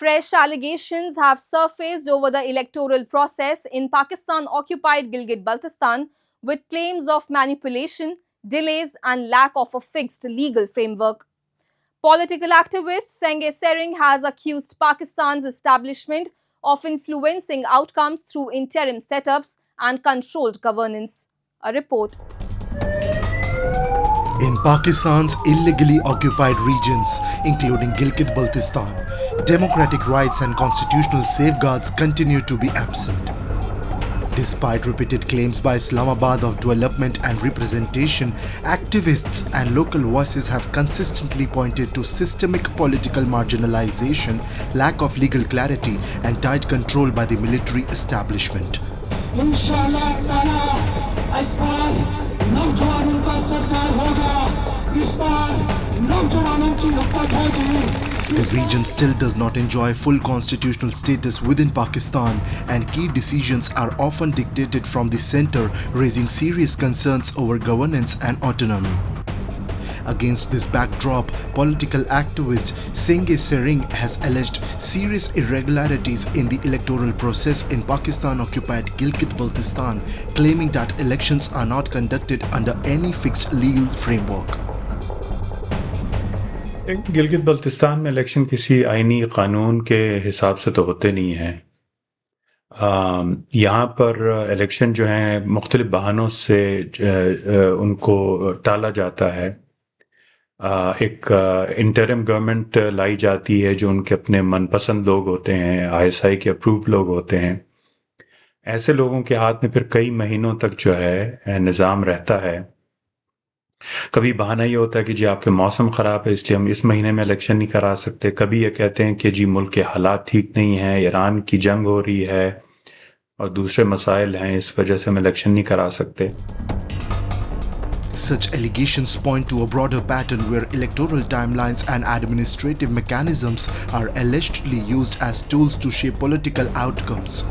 Fresh allegations have surfaced over the electoral process in Pakistan-occupied Gilgit-Baltistan, with claims of manipulation, delays and lack of a fixed legal framework. Political activist Senghe Sering has accused Pakistan's establishment of influencing outcomes through interim setups and controlled governance. A report. In Pakistan's illegally occupied regions, including Gilgit-Baltistan, democratic rights and constitutional safeguards continue to be absent. Despite repeated claims by Islamabad of development and representation, activists and local voices have consistently pointed to systemic political marginalization, lack of legal clarity, and tight control by the military establishment. The region still does not enjoy full constitutional status within Pakistan, and key decisions are often dictated from the center, raising serious concerns over governance and autonomy. Against this backdrop, political activist Senghe Sering has alleged serious irregularities in the electoral process in Pakistan-occupied Gilgit-Baltistan, claiming that elections are not conducted under any fixed legal framework. Gilgit Baltistan में election किसी आईनी कानून के हिसाब से तो होते नहीं हैं। यहाँ पर इलेक्शन जो हैं मुख्तलिफ बहानों से उनको टाला जाता है। एक इंटरिम गवर्नमेंट लाई जाती है जो उनके अपने मनपसंद लोग होते हैं, आईएसआई के अप्रूव्ड लोग होते हैं। ऐसे लोगों के हाथ में फिर कई महीनों तक जो है निज़ाम रहता है। कभी बहाना ये होता है कि जी आपके मौसम ख़राब है इसलिए हम इस महीने में इलेक्शन नहीं करा सकते। कभी ये कहते हैं कि जी मुल्क के हालात ठीक नहीं हैं, ईरान की जंग हो रही है और दूसरे मसाइल हैं, इस वजह से हम इलेक्शन नहीं करा सकते। Such allegations point to a broader pattern where electoral timelines and administrative mechanisms are allegedly used as tools to shape political outcomes.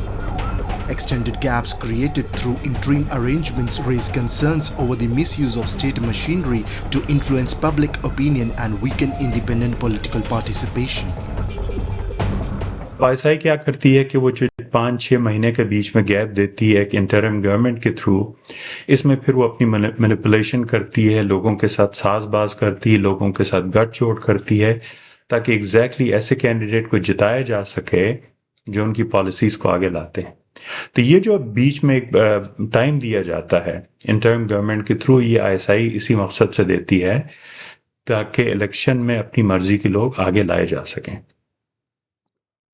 Extended gaps created through interim arrangements raise concerns over the misuse of state machinery to influence public opinion and weaken independent political participation. ISI क्या करती है कि वो जो 5-6 महीने के बीच में gap देती है एक इंटरिम गवर्नमेंट के थ्रू, इसमें फिर वो अपनी मैनिपुलेशन करती है, लोगों के साथ साजबाज करती है, लोगों के साथ गठजोड़ करती है ताकि एग्जैक्टली ऐसे कैंडिडेट को जिताया जा सके जो उनकी पॉलिसीज़ को आगे लाते हैं। तो ये जो बीच में एक टाइम दिया जाता है इंटरिम गवर्नमेंट के थ्रू, ये आईएसआई इसी मकसद से देती है ताकि इलेक्शन में अपनी मर्जी के लोग आगे लाए जा सकें।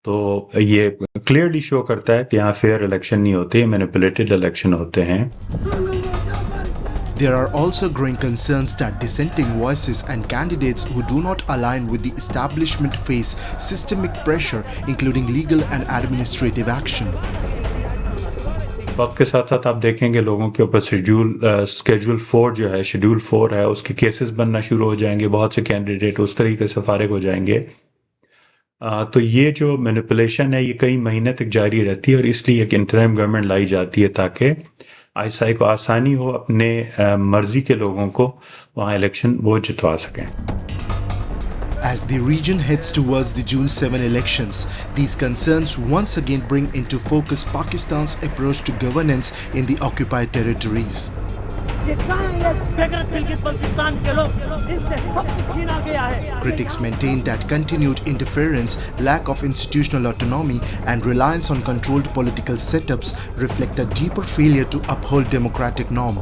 तो ये क्लियरली शो करता है कि यहाँ फेयर इलेक्शन नहीं होते, मैनिपुलेटेड इलेक्शन होते हैं। There are also growing concerns that dissenting voices and candidates who do not align with the establishment face systemic pressure, including legal and administrative action. वक्त के साथ साथ आप देखेंगे लोगों के ऊपर शेड्यूल 4 है उसके केसेस बनना शुरू हो जाएंगे। बहुत से कैंडिडेट उस तरीके से फारिग हो जाएंगे। तो ये जो मैनिपुलेशन है ये कई महीने तक जारी रहती है और इसलिए एक इंटरिम गवर्नमेंट लाई जाती है ताकि आईएसआई को आसानी हो अपने मर्जी के लोगों को वहाँ इलेक्शन वो जितवा सकें। As the region heads towards the June 7 elections, these concerns once again bring into focus Pakistan's approach to governance in the occupied territories. Critics maintain that continued interference, lack of institutional autonomy, and reliance on controlled political setups reflect a deeper failure to uphold democratic norm.